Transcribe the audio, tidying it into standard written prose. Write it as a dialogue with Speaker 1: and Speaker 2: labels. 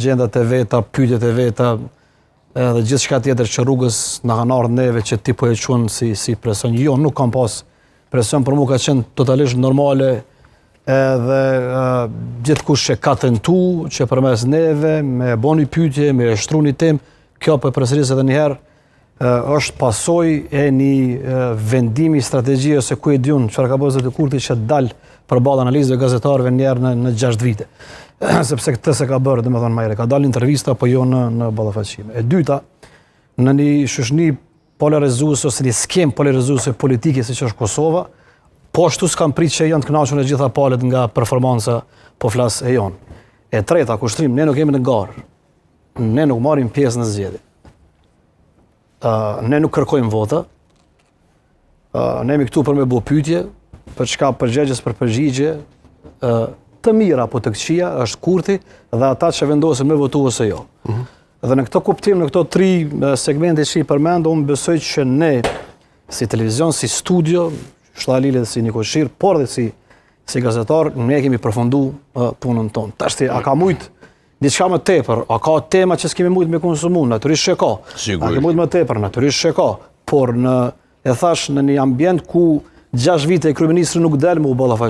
Speaker 1: gjendat e veta, pyetjet e veta, edhe gjithë shka tjetër që rrugës në kanë ardhur neve që ti po e quhen si presion. Jo, nuk kam pas presion, për mua ka qenë totalisht normale, edhe gjithkush që ka tentu, që përmes neve, me boni pyetje, me shtru një temë, kjo për përsërisë edhe njëherë, është pasoj e një vendimi strategji ose ku e diun çfarë ka bërë Zoti Kurti që dalë përballë analizëve gazetarëve njerë në 6 vite. Sepse këtë se ka bërë, domethënë më herë, ka dalë intervista po jo në ballafaqime. E dyta, në një shoqëni polarizuese ose një skem polarizuese politike siç është Kosova, po ashtu s'kam prit që janë të kënaqur në gjitha palët nga performanca, po flas e jon. E treta, kushtrim, ne nuk jemi në garë. Ne nuk marrim pjesë në zgjedhje. Ne nuk kërkojmë vota. Ne jemi këtu për me bo pyetje, për çka përgjigjes për përgjigje, të mira apo të këqija, është Kurti dhe ata që vendosen me votu ose jo. Dhe në këtë kuptim, në këto 3 segmente që i përmend, unë besoj që ne, si televizion, si studio, Shtallile si një koshir, por dhe si gazetar, ne kemi përfundu punën tonë. Tashti, a ka mujt diçka më tepër, a ka tema që s'kemi mujt me konsumu, natyrisht që ka. A ka mujt më tepër, natyrisht që ka. Por e thash në një ambient ku 6 vite kryeministri nuk del me u ballafaq